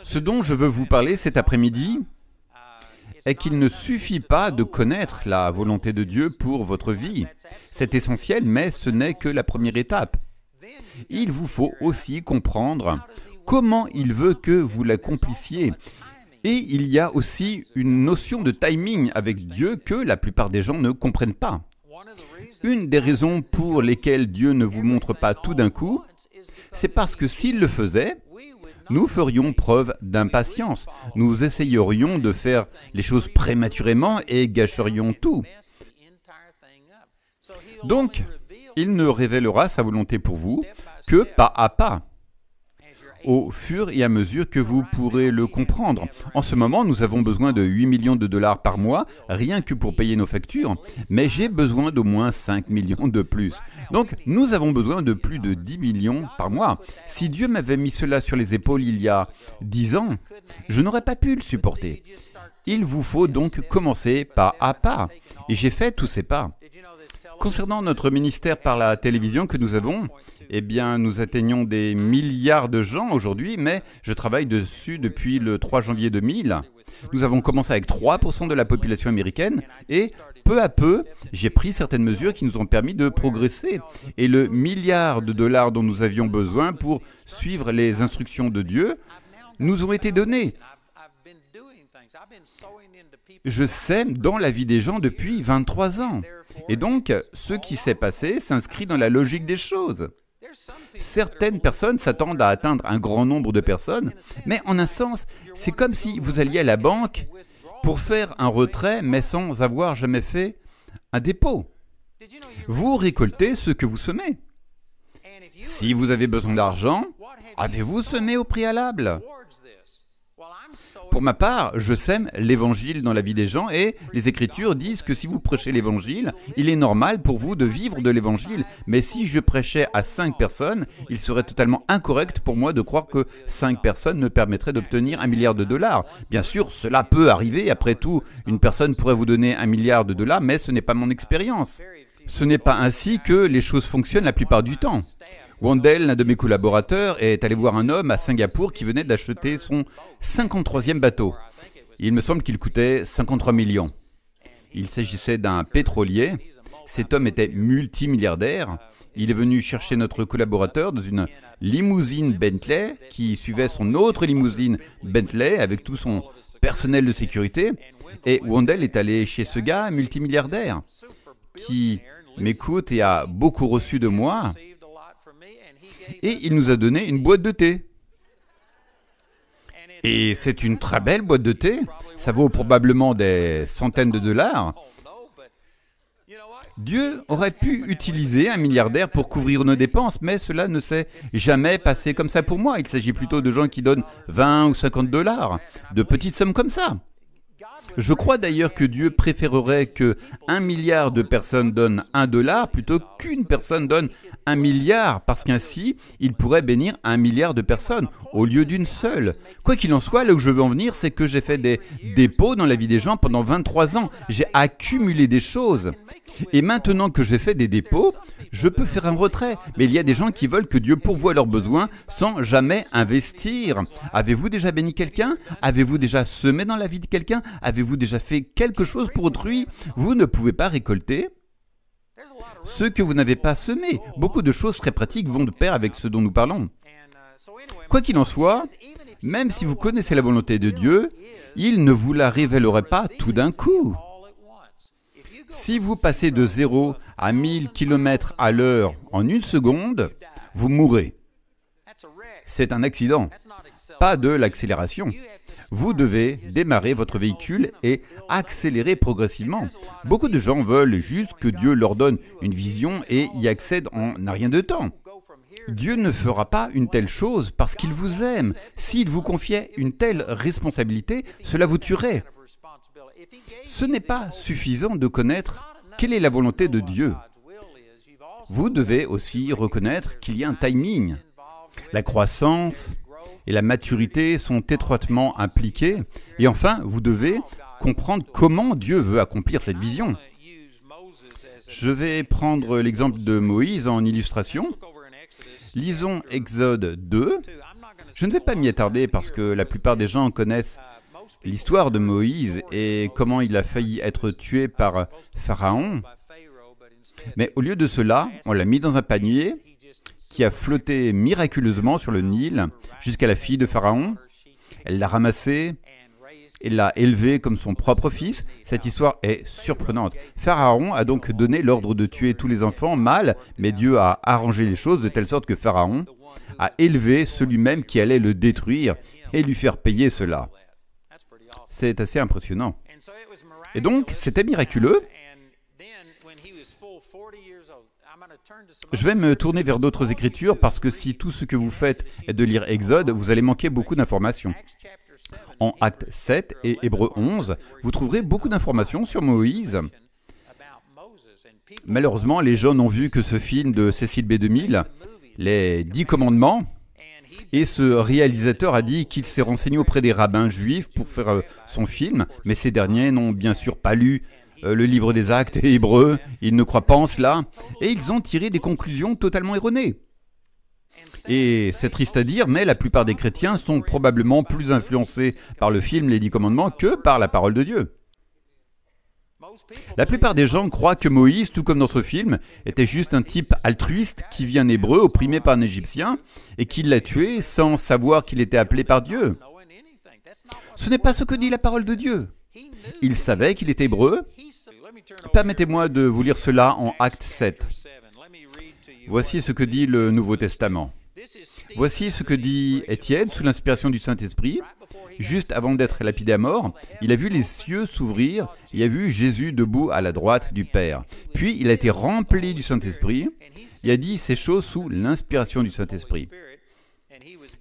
Ce dont je veux vous parler cet après-midi est qu'il ne suffit pas de connaître la volonté de Dieu pour votre vie. C'est essentiel, mais ce n'est que la première étape. Il vous faut aussi comprendre comment il veut que vous l'accomplissiez. Et il y a aussi une notion de timing avec Dieu que la plupart des gens ne comprennent pas. Une des raisons pour lesquelles Dieu ne vous montre pas tout d'un coup, c'est parce que s'il le faisait, nous ferions preuve d'impatience. Nous essayerions de faire les choses prématurément et gâcherions tout. Donc, il ne révélera sa volonté pour vous que pas à pas, au fur et à mesure que vous pourrez le comprendre. En ce moment, nous avons besoin de 8 millions de dollars par mois, rien que pour payer nos factures, mais j'ai besoin d'au moins 5 millions de plus. Donc, nous avons besoin de plus de 10 millions par mois. Si Dieu m'avait mis cela sur les épaules il y a 10 ans, je n'aurais pas pu le supporter. Il vous faut donc commencer pas à pas. Et j'ai fait tous ces pas. Concernant notre ministère par la télévision que nous avons, eh bien, nous atteignons des milliards de gens aujourd'hui, mais je travaille dessus depuis le 3 janvier 2000. Nous avons commencé avec 3% de la population américaine et peu à peu, j'ai pris certaines mesures qui nous ont permis de progresser. Et le milliard de dollars dont nous avions besoin pour suivre les instructions de Dieu nous ont été donnés. Je sème dans la vie des gens depuis 23 ans. Et donc, ce qui s'est passé s'inscrit dans la logique des choses. Certaines personnes s'attendent à atteindre un grand nombre de personnes, mais en un sens, c'est comme si vous alliez à la banque pour faire un retrait, mais sans avoir jamais fait un dépôt. Vous récoltez ce que vous semez. Si vous avez besoin d'argent, avez-vous semé au préalable ? Pour ma part, je sème l'évangile dans la vie des gens et les Écritures disent que si vous prêchez l'évangile, il est normal pour vous de vivre de l'évangile. Mais si je prêchais à 5 personnes, il serait totalement incorrect pour moi de croire que 5 personnes me permettraient d'obtenir 1 milliard de dollars. Bien sûr, cela peut arriver. Après tout, une personne pourrait vous donner 1 milliard de dollars, mais ce n'est pas mon expérience. Ce n'est pas ainsi que les choses fonctionnent la plupart du temps. Wendell, l'un de mes collaborateurs, est allé voir un homme à Singapour qui venait d'acheter son 53e bateau. Il me semble qu'il coûtait 53 millions. Il s'agissait d'un pétrolier. Cet homme était multimilliardaire. Il est venu chercher notre collaborateur dans une limousine Bentley qui suivait son autre limousine Bentley avec tout son personnel de sécurité. Et Wendell est allé chez ce gars multimilliardaire qui m'écoute et a beaucoup reçu de moi. Et il nous a donné une boîte de thé. Et c'est une très belle boîte de thé. Ça vaut probablement des centaines de dollars. Dieu aurait pu utiliser un milliardaire pour couvrir nos dépenses, mais cela ne s'est jamais passé comme ça pour moi. Il s'agit plutôt de gens qui donnent 20 ou 50 dollars, de petites sommes comme ça. Je crois d'ailleurs que Dieu préférerait que 1 milliard de personnes donnent 1 dollar plutôt qu'une personne donne 1 milliard, parce qu'ainsi, il pourrait bénir 1 milliard de personnes au lieu d'une seule. Quoi qu'il en soit, là où je veux en venir, c'est que j'ai fait des dépôts dans la vie des gens pendant 23 ans. J'ai accumulé des choses. Et maintenant que j'ai fait des dépôts, je peux faire un retrait. Mais il y a des gens qui veulent que Dieu pourvoie leurs besoins sans jamais investir. Avez-vous déjà béni quelqu'un ? Avez-vous déjà semé dans la vie de quelqu'un ? Avez-vous déjà fait quelque chose pour autrui ? Vous ne pouvez pas récolter ce que vous n'avez pas semé. Beaucoup de choses très pratiques vont de pair avec ce dont nous parlons. Quoi qu'il en soit, même si vous connaissez la volonté de Dieu, il ne vous la révélerait pas tout d'un coup. Si vous passez de 0 à 1000 km à l'heure en une seconde, vous mourrez. C'est un accident, pas de l'accélération. Vous devez démarrer votre véhicule et accélérer progressivement. Beaucoup de gens veulent juste que Dieu leur donne une vision et y accèdent en un rien de temps. Dieu ne fera pas une telle chose parce qu'il vous aime. S'il vous confiait une telle responsabilité, cela vous tuerait. Ce n'est pas suffisant de connaître quelle est la volonté de Dieu. Vous devez aussi reconnaître qu'il y a un timing. La croissance et la maturité sont étroitement impliquées. Et enfin, vous devez comprendre comment Dieu veut accomplir cette vision. Je vais prendre l'exemple de Moïse en illustration. Lisons Exode 2. Je ne vais pas m'y attarder parce que la plupart des gens connaissent l'histoire de Moïse et comment il a failli être tué par Pharaon. Mais au lieu de cela, on l'a mis dans un panier qui a flotté miraculeusement sur le Nil jusqu'à la fille de Pharaon. Elle l'a ramassé et l'a élevé comme son propre fils. Cette histoire est surprenante. Pharaon a donc donné l'ordre de tuer tous les enfants mâles, mais Dieu a arrangé les choses de telle sorte que Pharaon a élevé celui-même qui allait le détruire et lui faire payer cela. C'est assez impressionnant. Et donc, c'était miraculeux. Je vais me tourner vers d'autres écritures parce que si tout ce que vous faites est de lire Exode, vous allez manquer beaucoup d'informations. En Actes 7 et Hébreux 11, vous trouverez beaucoup d'informations sur Moïse. Malheureusement, les gens n'ont vu que ce film de Cecil B. 2000, Les 10 commandements, et ce réalisateur a dit qu'il s'est renseigné auprès des rabbins juifs pour faire son film, mais ces derniers n'ont bien sûr pas lu le livre des Actes et Hébreux, ils ne croient pas en cela, et ils ont tiré des conclusions totalement erronées. Et c'est triste à dire, mais la plupart des chrétiens sont probablement plus influencés par le film Les 10 commandements que par la parole de Dieu. La plupart des gens croient que Moïse, tout comme dans ce film, était juste un type altruiste qui vit un Hébreu opprimé par un Égyptien et qui l'a tué sans savoir qu'il était appelé par Dieu. Ce n'est pas ce que dit la parole de Dieu. Il savait qu'il était hébreu. Permettez-moi de vous lire cela en Actes 7. Voici ce que dit le Nouveau Testament. Voici ce que dit Étienne sous l'inspiration du Saint-Esprit. Juste avant d'être lapidé à mort, il a vu les cieux s'ouvrir et a vu Jésus debout à la droite du Père. Puis il a été rempli du Saint-Esprit et a dit ces choses sous l'inspiration du Saint-Esprit.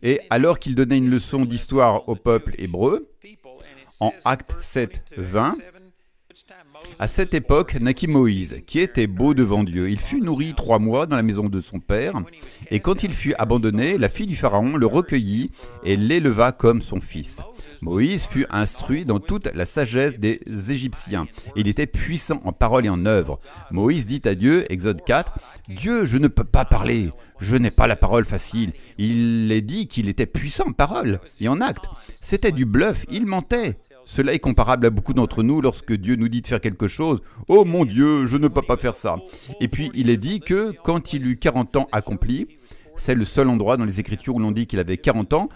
Et alors qu'il donnait une leçon d'histoire au peuple hébreu, en Actes 7, 20, à cette époque naquit Moïse, qui était beau devant Dieu. Il fut nourri 3 mois dans la maison de son père, et quand il fut abandonné, la fille du Pharaon le recueillit et l'éleva comme son fils. Moïse fut instruit dans toute la sagesse des Égyptiens. Il était puissant en parole et en œuvre. Moïse dit à Dieu, Exode 4, « Dieu, je ne peux pas parler, je n'ai pas la parole facile. » Il est dit qu'il était puissant en parole et en acte. C'était du bluff, il mentait. Cela est comparable à beaucoup d'entre nous lorsque Dieu nous dit de faire quelque chose. « Oh mon Dieu, je ne peux pas faire ça. » Et puis il est dit que quand il eut 40 ans accomplis, c'est le seul endroit dans les Écritures où l'on dit qu'il avait 40 ans,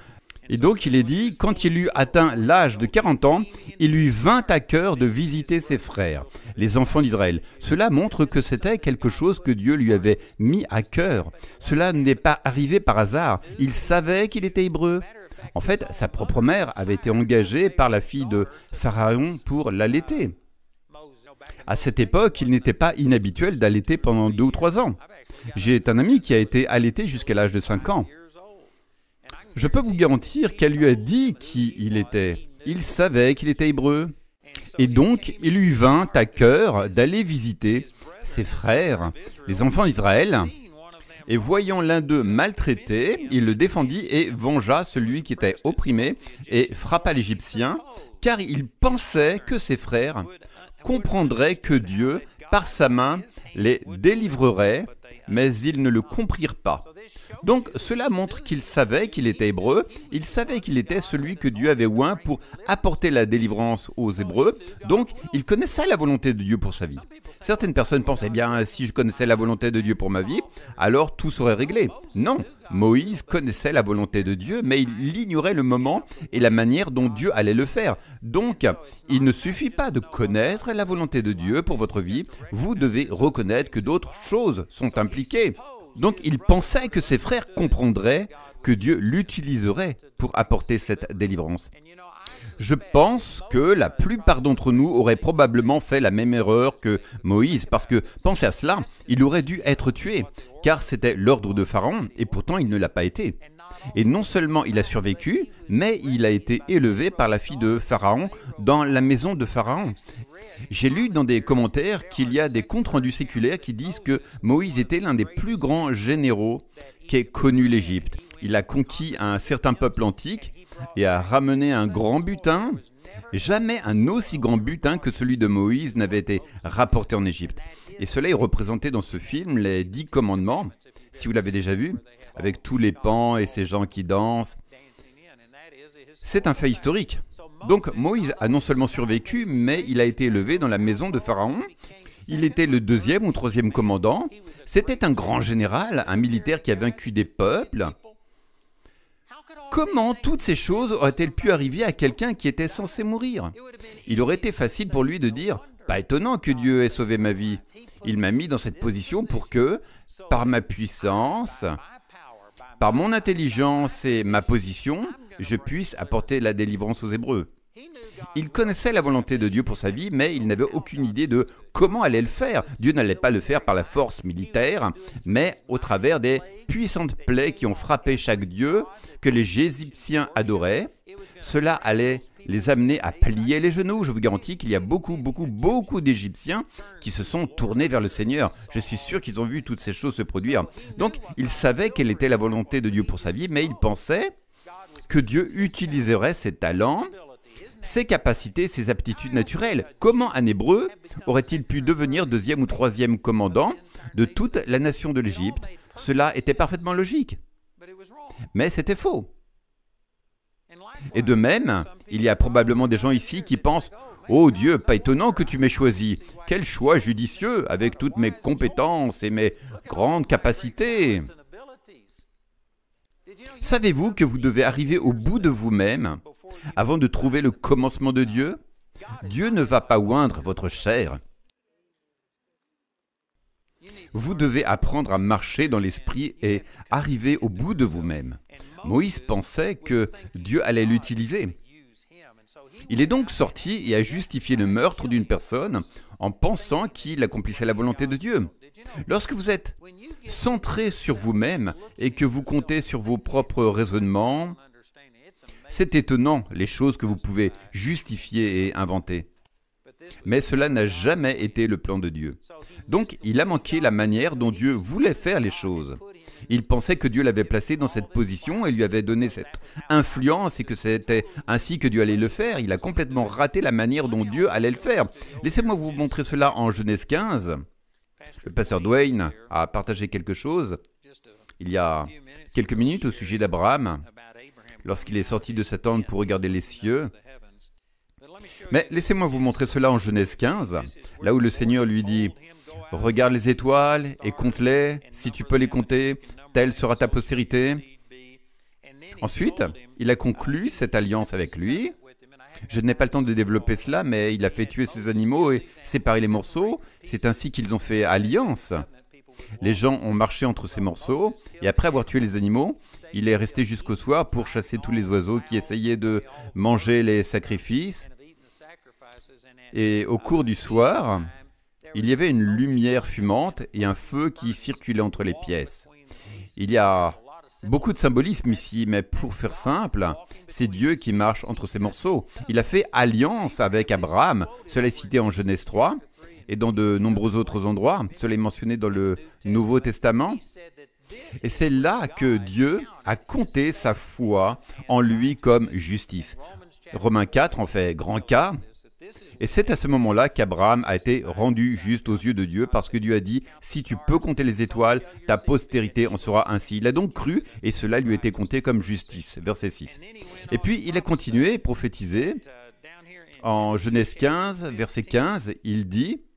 et donc il est dit, quand il eut atteint l'âge de 40 ans, il lui vint à cœur de visiter ses frères, les enfants d'Israël. Cela montre que c'était quelque chose que Dieu lui avait mis à cœur. Cela n'est pas arrivé par hasard, il savait qu'il était hébreu. En fait, sa propre mère avait été engagée par la fille de Pharaon pour l'allaiter. À cette époque, il n'était pas inhabituel d'allaiter pendant 2 ou 3 ans. J'ai un ami qui a été allaité jusqu'à l'âge de 5 ans. Je peux vous garantir qu'elle lui a dit qui il était. Il savait qu'il était hébreu. Et donc, il lui vint à cœur d'aller visiter ses frères, les enfants d'Israël. Et voyant l'un d'eux maltraité, il le défendit et vengea celui qui était opprimé et frappa l'Égyptien, car il pensait que ses frères comprendraient que Dieu, par sa main, les délivrerait, mais ils ne le comprirent pas. Donc cela montre qu'il savait qu'il était hébreu, il savait qu'il était celui que Dieu avait oint pour apporter la délivrance aux Hébreux, donc il connaissait la volonté de Dieu pour sa vie. Certaines personnes pensent, eh bien, si je connaissais la volonté de Dieu pour ma vie, alors tout serait réglé. Non, Moïse connaissait la volonté de Dieu, mais il ignorait le moment et la manière dont Dieu allait le faire. Donc, il ne suffit pas de connaître la volonté de Dieu pour votre vie, vous devez reconnaître que d'autres choses sont impliquées. Donc il pensait que ses frères comprendraient que Dieu l'utiliserait pour apporter cette délivrance. Je pense que la plupart d'entre nous auraient probablement fait la même erreur que Moïse, parce que, pensez à cela, il aurait dû être tué, car c'était l'ordre de Pharaon, et pourtant il ne l'a pas été. Et non seulement il a survécu, mais il a été élevé par la fille de Pharaon dans la maison de Pharaon. J'ai lu dans des commentaires qu'il y a des comptes rendus séculaires qui disent que Moïse était l'un des plus grands généraux qu'ait connu l'Égypte. Il a conquis un certain peuple antique et a ramené un grand butin. Jamais un aussi grand butin que celui de Moïse n'avait été rapporté en Égypte. Et cela est représenté dans ce film, Les 10 commandements, si vous l'avez déjà vu. avec tous les pans et ces gens qui dansent. C'est un fait historique. Donc Moïse a non seulement survécu, mais il a été élevé dans la maison de Pharaon. Il était le deuxième ou troisième commandant. C'était un grand général, un militaire qui a vaincu des peuples. Comment toutes ces choses auraient-elles pu arriver à quelqu'un qui était censé mourir? Il aurait été facile pour lui de dire « Pas étonnant que Dieu ait sauvé ma vie. Il m'a mis dans cette position pour que, par ma puissance, par mon intelligence et ma position, je puisse apporter la délivrance aux Hébreux. » Il connaissait la volonté de Dieu pour sa vie, mais il n'avait aucune idée de comment allait le faire. Dieu n'allait pas le faire par la force militaire, mais au travers des puissantes plaies qui ont frappé chaque dieu, que les Égyptiens adoraient. Cela allait les amener à plier les genoux. Je vous garantis qu'il y a beaucoup d'Égyptiens qui se sont tournés vers le Seigneur. Je suis sûr qu'ils ont vu toutes ces choses se produire. Donc, il savait quelle était la volonté de Dieu pour sa vie, mais il pensait que Dieu utiliserait ses talents, ses capacités, ses aptitudes naturelles. Comment un Hébreu aurait-il pu devenir deuxième ou troisième commandant de toute la nation de l'Égypte? Cela était parfaitement logique. Mais c'était faux. Et de même, il y a probablement des gens ici qui pensent « Oh Dieu, pas étonnant que tu m'aies choisi. Quel choix judicieux avec toutes mes compétences et mes grandes capacités. » Savez-vous que vous devez arriver au bout de vous-même avant de trouver le commencement de Dieu? Dieu ne va pas oindre votre chair. Vous devez apprendre à marcher dans l'esprit et arriver au bout de vous-même. Moïse pensait que Dieu allait l'utiliser. Il est donc sorti et a justifié le meurtre d'une personne en pensant qu'il accomplissait la volonté de Dieu. Lorsque vous êtes centré sur vous-même et que vous comptez sur vos propres raisonnements, c'est étonnant les choses que vous pouvez justifier et inventer. Mais cela n'a jamais été le plan de Dieu. Donc, il a manqué la manière dont Dieu voulait faire les choses. Il pensait que Dieu l'avait placé dans cette position et lui avait donné cette influence et que c'était ainsi que Dieu allait le faire. Il a complètement raté la manière dont Dieu allait le faire. Laissez-moi vous montrer cela en Genèse 15. Le pasteur Dwayne a partagé quelque chose il y a quelques minutes au sujet d'Abraham, lorsqu'il est sorti de sa tente pour regarder les cieux. Mais laissez-moi vous montrer cela en Genèse 15, là où le Seigneur lui dit « Regarde les étoiles et compte-les, si tu peux les compter, telle sera ta postérité. » Ensuite, il a conclu cette alliance avec lui. Je n'ai pas le temps de développer cela, mais il a fait tuer ces animaux et séparer les morceaux. C'est ainsi qu'ils ont fait alliance. Les gens ont marché entre ces morceaux, et après avoir tué les animaux, il est resté jusqu'au soir pour chasser tous les oiseaux qui essayaient de manger les sacrifices. Et au cours du soir, il y avait une lumière fumante et un feu qui circulait entre les pièces. Il y a beaucoup de symbolisme ici, mais pour faire simple, c'est Dieu qui marche entre ces morceaux. Il a fait alliance avec Abraham, cela est cité en Genèse 3, et dans de nombreux autres endroits, cela est mentionné dans le Nouveau Testament. Et c'est là que Dieu a compté sa foi en lui comme justice. Romains 4 en fait grand cas. Et c'est à ce moment-là qu'Abraham a été rendu juste aux yeux de Dieu parce que Dieu a dit « Si tu peux compter les étoiles, ta postérité en sera ainsi. » Il a donc cru et cela lui a été compté comme justice. Verset 6. Et puis il a continué et prophétisé. En Genèse 15, verset 15, il dit «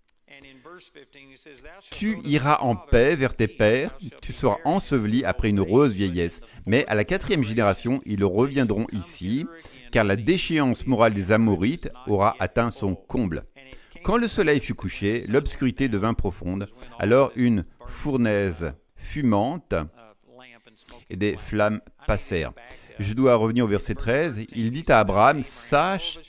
Tu iras en paix vers tes pères, tu seras enseveli après une heureuse vieillesse. Mais à la 4e génération, ils reviendront ici, car la déchéance morale des Amorites aura atteint son comble. Quand le soleil fut couché, l'obscurité devint profonde. Alors une fournaise fumante et des flammes passèrent. » Je dois revenir au verset 13. Il dit à Abraham « Sache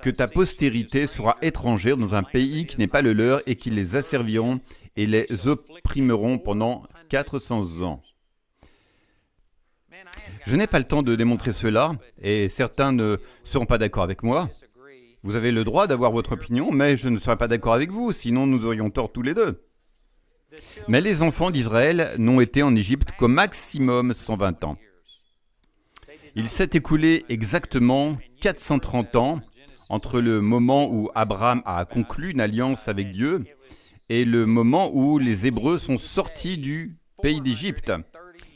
que ta postérité sera étrangère dans un pays qui n'est pas le leur et qu'ils les asserviront et les opprimeront pendant 400 ans. » Je n'ai pas le temps de démontrer cela, et certains ne seront pas d'accord avec moi. Vous avez le droit d'avoir votre opinion, mais je ne serai pas d'accord avec vous, sinon nous aurions tort tous les deux. Mais les enfants d'Israël n'ont été en Égypte qu'au maximum 120 ans. Il s'est écoulé exactement 430 ans entre le moment où Abraham a conclu une alliance avec Dieu et le moment où les Hébreux sont sortis du pays d'Égypte.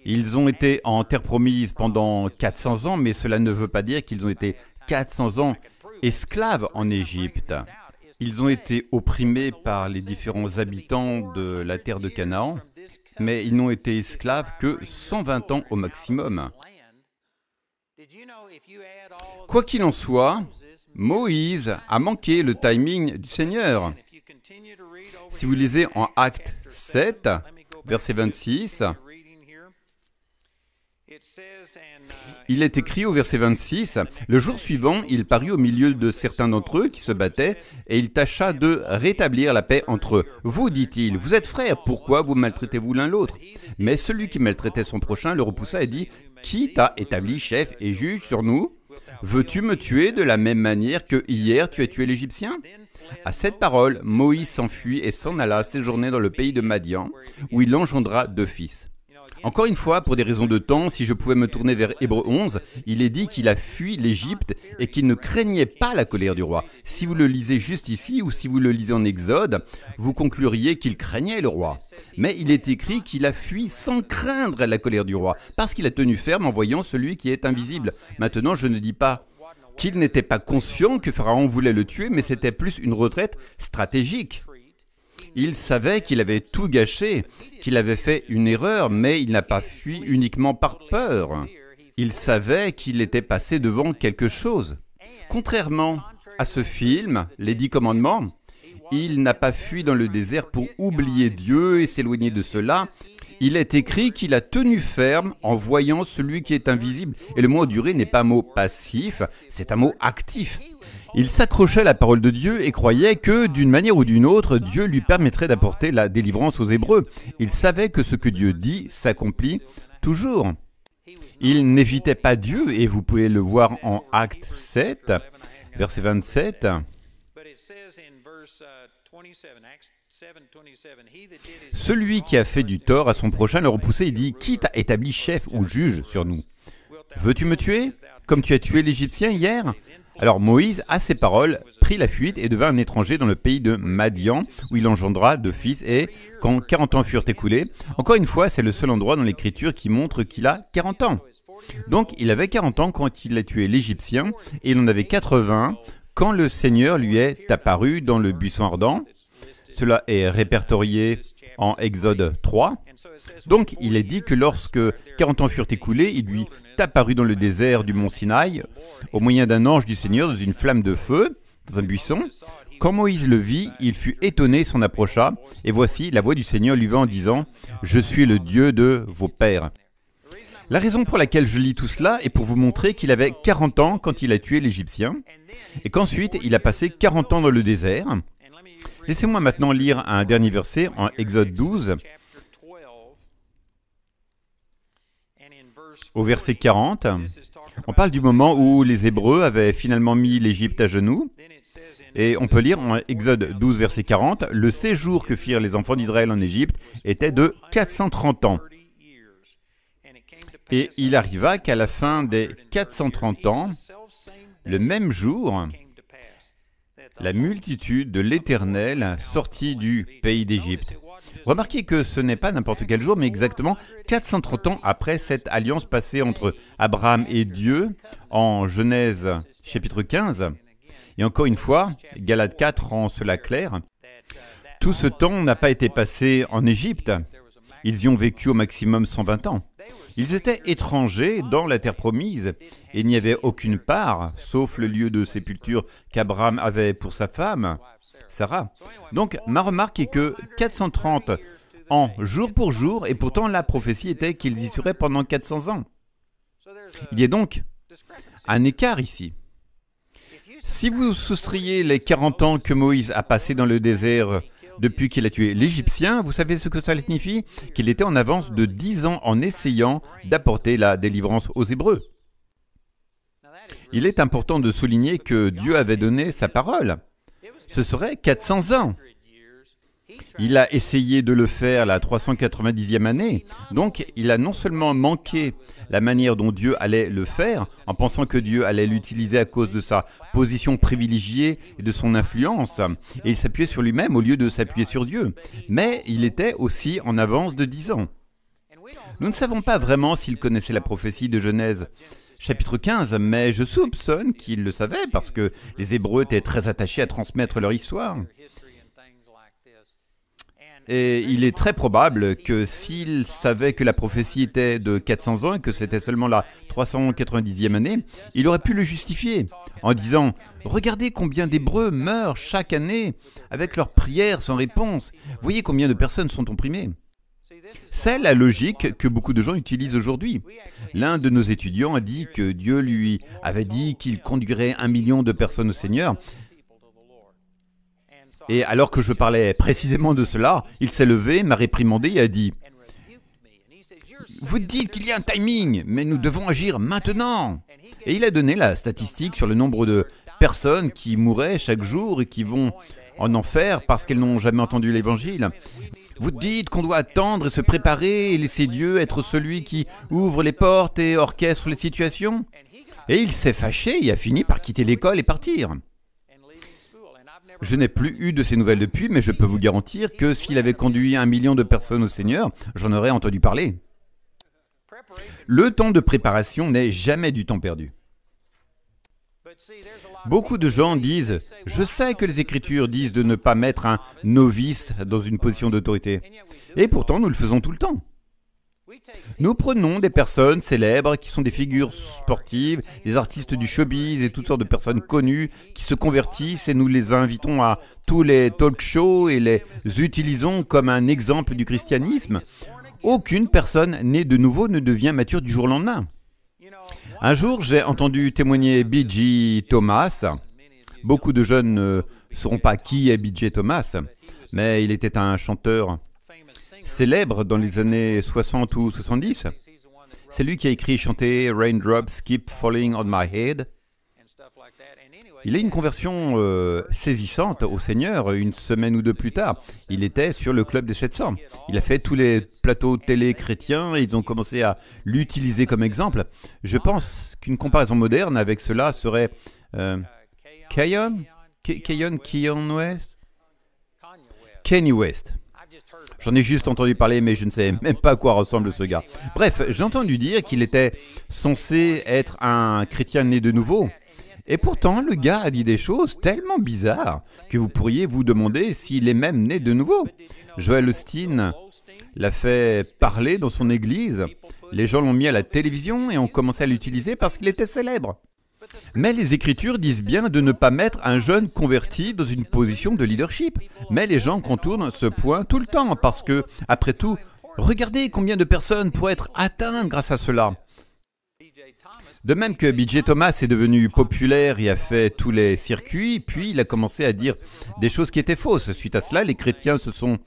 Ils ont été en terre promise pendant 400 ans, mais cela ne veut pas dire qu'ils ont été 400 ans esclaves en Égypte. Ils ont été opprimés par les différents habitants de la terre de Canaan, mais ils n'ont été esclaves que 120 ans au maximum. Quoi qu'il en soit, Moïse a manqué le timing du Seigneur. Si vous lisez en Actes 7, verset 26, il est écrit au verset 26, « Le jour suivant, il parut au milieu de certains d'entre eux qui se battaient, et il tâcha de rétablir la paix entre eux. Vous, dit-il, vous êtes frères, pourquoi vous maltraitez-vous l'un l'autre » Mais celui qui maltraitait son prochain le repoussa et dit, « Qui t'a établi chef et juge sur nous ? Veux-tu me tuer de la même manière que hier tu as tué l'Égyptien » À cette parole, Moïse s'enfuit et s'en alla séjourner dans le pays de Madian, où il engendra 2 fils. Encore une fois, pour des raisons de temps, si je pouvais me tourner vers Hébreux 11, il est dit qu'il a fui l'Égypte et qu'il ne craignait pas la colère du roi. Si vous le lisez juste ici ou si vous le lisez en Exode, vous concluriez qu'il craignait le roi. Mais il est écrit qu'il a fui sans craindre la colère du roi, parce qu'il a tenu ferme en voyant celui qui est invisible. Maintenant, je ne dis pas qu'il n'était pas conscient que Pharaon voulait le tuer, mais c'était plus une retraite stratégique. Il savait qu'il avait tout gâché, qu'il avait fait une erreur, mais il n'a pas fui uniquement par peur. Il savait qu'il était passé devant quelque chose. Contrairement à ce film, Les 10 commandements, il n'a pas fui dans le désert pour oublier Dieu et s'éloigner de cela. Il est écrit qu'il a tenu ferme en voyant celui qui est invisible. Et le mot endurer n'est pas un mot passif, c'est un mot actif. Il s'accrochait à la parole de Dieu et croyait que, d'une manière ou d'une autre, Dieu lui permettrait d'apporter la délivrance aux Hébreux. Il savait que ce que Dieu dit s'accomplit toujours. Il n'évitait pas Dieu, et vous pouvez le voir en Actes 7, verset 27. Celui qui a fait du tort à son prochain le repoussait et dit « Qui t'a établi chef ou juge sur nous ? Veux-tu me tuer, comme tu as tué l'Égyptien hier ?» Alors Moïse, à ces paroles, prit la fuite et devint un étranger dans le pays de Madian, où il engendra 2 fils, et quand 40 ans furent écoulés, encore une fois, c'est le seul endroit dans l'Écriture qui montre qu'il a 40 ans. Donc il avait 40 ans quand il a tué l'Égyptien, et il en avait 80 quand le Seigneur lui est apparu dans le buisson ardent. Cela est répertorié en Exode 3. Donc il est dit que lorsque 40 ans furent écoulés, il lui apparut dans le désert du mont Sinaï, au moyen d'un ange du Seigneur dans une flamme de feu, dans un buisson. Quand Moïse le vit, il fut étonné et s'en approcha, et voici, la voix du Seigneur lui vint en disant « Je suis le Dieu de vos pères ». La raison pour laquelle je lis tout cela est pour vous montrer qu'il avait 40 ans quand il a tué l'Égyptien, et qu'ensuite il a passé 40 ans dans le désert. Laissez-moi maintenant lire un dernier verset en Exode 12, au verset 40. On parle du moment où les Hébreux avaient finalement mis l'Égypte à genoux. Et on peut lire en Exode 12, verset 40, « Le séjour que firent les enfants d'Israël en Égypte était de 430 ans. Et il arriva qu'à la fin des 430 ans, le même jour, la multitude de l'Éternel sortit du pays d'Égypte. » Remarquez que ce n'est pas n'importe quel jour, mais exactement 430 ans après cette alliance passée entre Abraham et Dieu en Genèse chapitre 15. Et encore une fois, Galates 4 rend cela clair. Tout ce temps n'a pas été passé en Égypte. Ils y ont vécu au maximum 120 ans. Ils étaient étrangers dans la terre promise et il n'y avait aucune part, sauf le lieu de sépulture qu'Abraham avait pour sa femme, Sarah. Donc, ma remarque est que 430 ans, jour pour jour, et pourtant la prophétie était qu'ils y seraient pendant 400 ans. Il y a donc un écart ici. Si vous soustrayez les 40 ans que Moïse a passés dans le désert depuis qu'il a tué l'Égyptien, vous savez ce que ça signifie? Qu'il était en avance de 10 ans en essayant d'apporter la délivrance aux Hébreux. Il est important de souligner que Dieu avait donné sa parole. Ce serait 400 ans. Il a essayé de le faire la 390e année, donc il a non seulement manqué la manière dont Dieu allait le faire, en pensant que Dieu allait l'utiliser à cause de sa position privilégiée et de son influence, et il s'appuyait sur lui-même au lieu de s'appuyer sur Dieu, mais il était aussi en avance de 10 ans. Nous ne savons pas vraiment s'il connaissait la prophétie de Genèse chapitre 15, mais je soupçonne qu'il le savait parce que les Hébreux étaient très attachés à transmettre leur histoire. Et il est très probable que s'il savait que la prophétie était de 400 ans et que c'était seulement la 390e année, il aurait pu le justifier en disant « Regardez combien d'Hébreux meurent chaque année avec leurs prières sans réponse. Voyez combien de personnes sont opprimées. » C'est la logique que beaucoup de gens utilisent aujourd'hui. L'un de nos étudiants a dit que Dieu lui avait dit qu'il conduirait 1 million de personnes au Seigneur. Et alors que je parlais précisément de cela, il s'est levé, m'a réprimandé et a dit « Vous dites qu'il y a un timing, mais nous devons agir maintenant !» Et il a donné la statistique sur le nombre de personnes qui mouraient chaque jour et qui vont en enfer parce qu'elles n'ont jamais entendu l'Évangile. Vous dites qu'on doit attendre et se préparer et laisser Dieu être celui qui ouvre les portes et orchestre les situations. Et il s'est fâché et a fini par quitter l'école et partir. Je n'ai plus eu de ces nouvelles depuis, mais je peux vous garantir que s'il avait conduit 1 million de personnes au Seigneur, j'en aurais entendu parler. Le temps de préparation n'est jamais du temps perdu. Beaucoup de gens disent « Je sais que les Écritures disent de ne pas mettre un novice dans une position d'autorité. » Et pourtant, nous le faisons tout le temps. Nous prenons des personnes célèbres qui sont des figures sportives, des artistes du showbiz et toutes sortes de personnes connues qui se convertissent et nous les invitons à tous les talk shows et les utilisons comme un exemple du christianisme. Aucune personne née de nouveau ne devient mature du jour au lendemain. Un jour, j'ai entendu témoigner B.J. Thomas. Beaucoup de jeunes ne sauront pas qui est B.J. Thomas, mais il était un chanteur célèbre dans les années 60 ou 70. C'est lui qui a écrit et chanté « Raindrops Keep Falling on My Head ». Il a eu une conversion saisissante au Seigneur une semaine ou deux plus tard. Il était sur le club des 700. Il a fait tous les plateaux télé chrétiens et ils ont commencé à l'utiliser comme exemple. Je pense qu'une comparaison moderne avec cela serait Kanye West. J'en ai juste entendu parler, mais je ne sais même pas à quoi ressemble ce gars. Bref, j'ai entendu dire qu'il était censé être un chrétien né de nouveau. Et pourtant, le gars a dit des choses tellement bizarres que vous pourriez vous demander s'il est même né de nouveau. Joel Osteen l'a fait parler dans son église. Les gens l'ont mis à la télévision et ont commencé à l'utiliser parce qu'il était célèbre. Mais les Écritures disent bien de ne pas mettre un jeune converti dans une position de leadership. Mais les gens contournent ce point tout le temps parce que, après tout, regardez combien de personnes pourraient être atteintes grâce à cela. De même que B.J. Thomas est devenu populaire et a fait tous les circuits, puis il a commencé à dire des choses qui étaient fausses. Suite à cela, les chrétiens se sont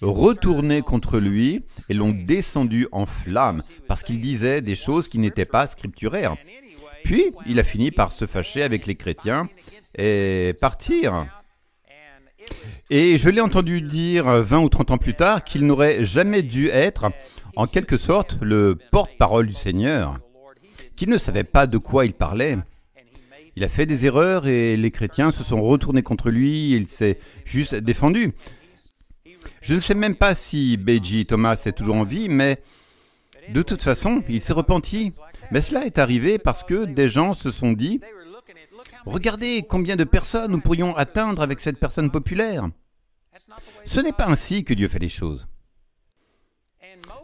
retournés contre lui et l'ont descendu en flammes parce qu'il disait des choses qui n'étaient pas scripturaires. Puis, il a fini par se fâcher avec les chrétiens et partir. Et je l'ai entendu dire 20 ou 30 ans plus tard qu'il n'aurait jamais dû être, en quelque sorte, le porte-parole du Seigneur, qu'il ne savait pas de quoi il parlait. Il a fait des erreurs et les chrétiens se sont retournés contre lui et il s'est juste défendu. Je ne sais même pas si B.J. Thomas est toujours en vie, mais de toute façon, il s'est repenti. Mais cela est arrivé parce que des gens se sont dit « Regardez combien de personnes nous pourrions atteindre avec cette personne populaire. » Ce n'est pas ainsi que Dieu fait les choses.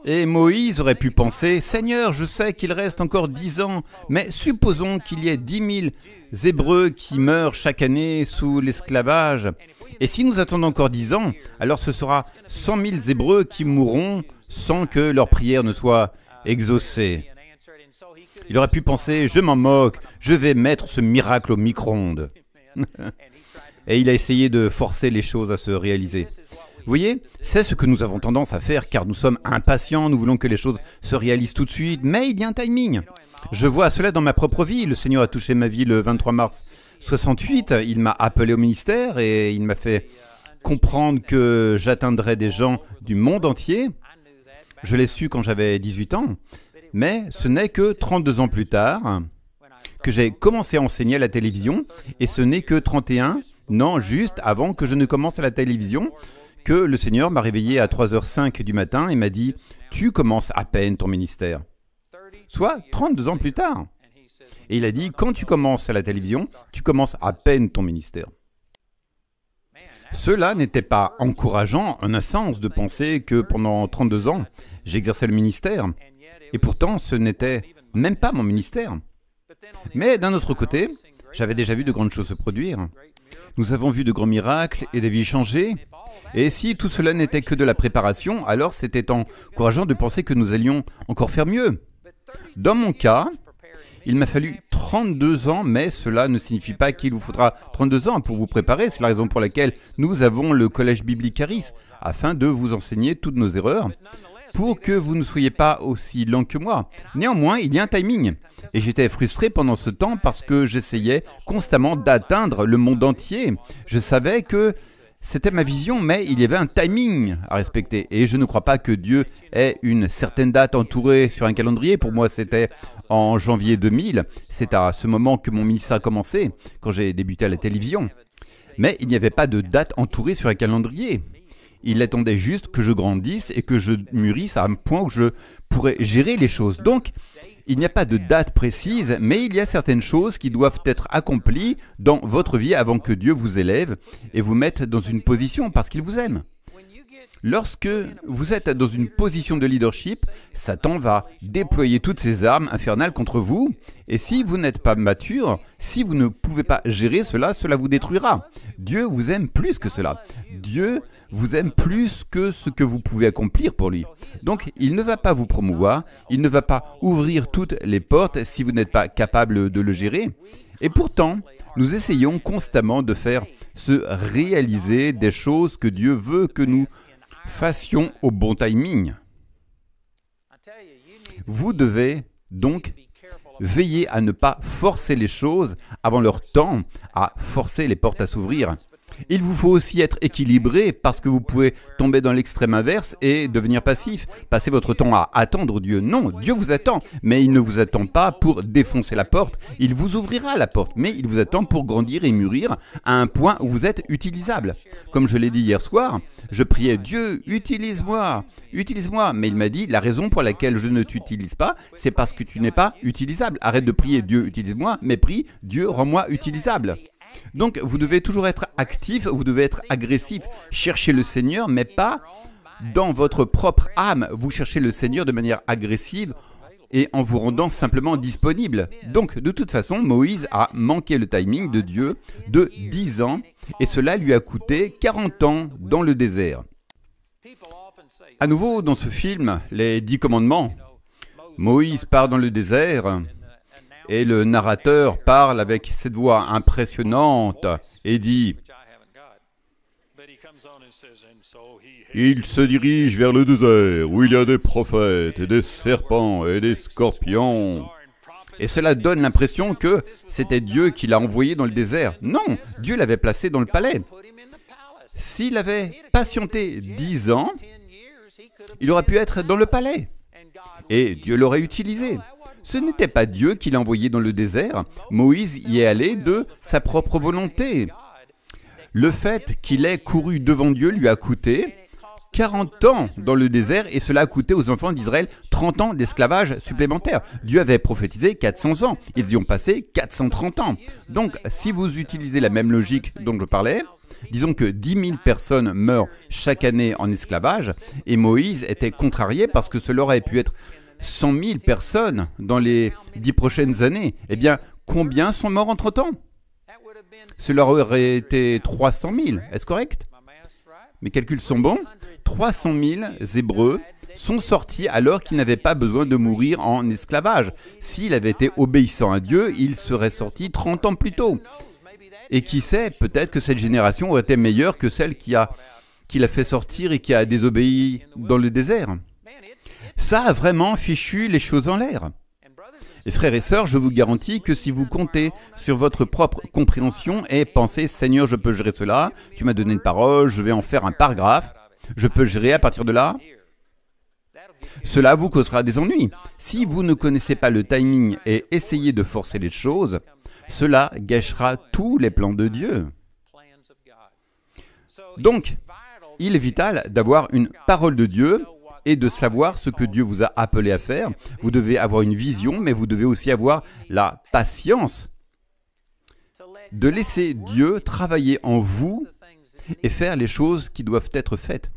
Et Moïse aurait pu penser « Seigneur, je sais qu'il reste encore 10 ans, mais supposons qu'il y ait 10 000 Hébreux qui meurent chaque année sous l'esclavage. Et si nous attendons encore 10 ans, alors ce sera 100 000 Hébreux qui mourront sans que leur prière ne soit exaucée. » Il aurait pu penser « Je m'en moque, je vais mettre ce miracle au micro-ondes. » Et il a essayé de forcer les choses à se réaliser. Vous voyez, c'est ce que nous avons tendance à faire car nous sommes impatients, nous voulons que les choses se réalisent tout de suite, mais il y a un timing. Je vois cela dans ma propre vie. Le Seigneur a touché ma vie le 23 mars 68. Il m'a appelé au ministère et il m'a fait comprendre que j'atteindrais des gens du monde entier. Je l'ai su quand j'avais 18 ans, mais ce n'est que 32 ans plus tard que j'ai commencé à enseigner à la télévision et ce n'est que 31, non, juste avant que je ne commence à la télévision, que le Seigneur m'a réveillé à 3h05 du matin et m'a dit « Tu commences à peine ton ministère ». Soit 32 ans plus tard. Et il a dit « Quand tu commences à la télévision, tu commences à peine ton ministère ». Cela n'était pas encourageant en un sens de penser que pendant 32 ans, j'exerçais le ministère. Et pourtant, ce n'était même pas mon ministère. Mais d'un autre côté, j'avais déjà vu de grandes choses se produire. Nous avons vu de grands miracles et des vies changées. Et si tout cela n'était que de la préparation, alors c'était encourageant de penser que nous allions encore faire mieux. Dans mon cas, il m'a fallu 32 ans, mais cela ne signifie pas qu'il vous faudra 32 ans pour vous préparer. C'est la raison pour laquelle nous avons le collège biblique Charis, afin de vous enseigner toutes nos erreurs, pour que vous ne soyez pas aussi lent que moi. Néanmoins, il y a un timing. Et j'étais frustré pendant ce temps parce que j'essayais constamment d'atteindre le monde entier. Je savais que c'était ma vision, mais il y avait un timing à respecter. Et je ne crois pas que Dieu ait une certaine date entourée sur un calendrier. Pour moi, c'était en janvier 2000. C'est à ce moment que mon ministère a commencé, quand j'ai débuté à la télévision. Mais il n'y avait pas de date entourée sur un calendrier. Il attendait juste que je grandisse et que je mûrisse à un point où je pourrais gérer les choses. Donc, il n'y a pas de date précise, mais il y a certaines choses qui doivent être accomplies dans votre vie avant que Dieu vous élève et vous mette dans une position parce qu'il vous aime. Lorsque vous êtes dans une position de leadership, Satan va déployer toutes ses armes infernales contre vous. Et si vous n'êtes pas mature, si vous ne pouvez pas gérer cela, cela vous détruira. Dieu vous aime plus que cela. Dieu vous aime plus que ce que vous pouvez accomplir pour lui. Donc, il ne va pas vous promouvoir, il ne va pas ouvrir toutes les portes si vous n'êtes pas capable de le gérer. Et pourtant, nous essayons constamment de faire se réaliser des choses que Dieu veut que nous fassions au bon timing. Vous devez donc veiller à ne pas forcer les choses avant leur temps, à forcer les portes à s'ouvrir. Il vous faut aussi être équilibré parce que vous pouvez tomber dans l'extrême inverse et devenir passif. Passez votre temps à attendre Dieu. Non, Dieu vous attend, mais il ne vous attend pas pour défoncer la porte. Il vous ouvrira la porte, mais il vous attend pour grandir et mûrir à un point où vous êtes utilisable. Comme je l'ai dit hier soir, je priais Dieu, utilise-moi, utilise-moi. Mais il m'a dit, la raison pour laquelle je ne t'utilise pas, c'est parce que tu n'es pas utilisable. Arrête de prier Dieu, utilise-moi, mais prie Dieu, rends-moi utilisable. Donc, vous devez toujours être actif, vous devez être agressif. Cherchez le Seigneur, mais pas dans votre propre âme. Vous cherchez le Seigneur de manière agressive et en vous rendant simplement disponible. Donc, de toute façon, Moïse a manqué le timing de Dieu de 10 ans et cela lui a coûté 40 ans dans le désert. À nouveau, dans ce film, les 10 commandements, Moïse part dans le désert. Et le narrateur parle avec cette voix impressionnante et dit « Il se dirige vers le désert où il y a des prophètes et des serpents et des scorpions. » Et cela donne l'impression que c'était Dieu qui l'a envoyé dans le désert. Non, Dieu l'avait placé dans le palais. S'il avait patienté 10 ans, il aurait pu être dans le palais. Et Dieu l'aurait utilisé. Ce n'était pas Dieu qui l'a envoyé dans le désert. Moïse y est allé de sa propre volonté. Le fait qu'il ait couru devant Dieu lui a coûté 40 ans dans le désert et cela a coûté aux enfants d'Israël 30 ans d'esclavage supplémentaire. Dieu avait prophétisé 400 ans. Ils y ont passé 430 ans. Donc, si vous utilisez la même logique dont je parlais, disons que 10 000 personnes meurent chaque année en esclavage et Moïse était contrarié parce que cela aurait pu être 100 000 personnes dans les 10 prochaines années. Eh bien, combien sont morts entre-temps? Cela aurait été 300 000. Est-ce correct? Mes calculs sont bons. 300 000 Hébreux sont sortis alors qu'ils n'avaient pas besoin de mourir en esclavage. S'il avait été obéissant à Dieu, il serait sorti 30 ans plus tôt. Et qui sait, peut-être que cette génération aurait été meilleure que celle qui l'a fait sortir et qui a désobéi dans le désert. Ça a vraiment fichu les choses en l'air. Et frères et sœurs, je vous garantis que si vous comptez sur votre propre compréhension et pensez « Seigneur, je peux gérer cela, tu m'as donné une parole, je vais en faire un paragraphe, je peux gérer à partir de là », cela vous causera des ennuis. Si vous ne connaissez pas le timing et essayez de forcer les choses, cela gâchera tous les plans de Dieu. Donc, Il est vital d'avoir une parole de Dieu et de savoir ce que Dieu vous a appelé à faire. Vous devez avoir une vision, mais vous devez aussi avoir la patience de laisser Dieu travailler en vous et faire les choses qui doivent être faites.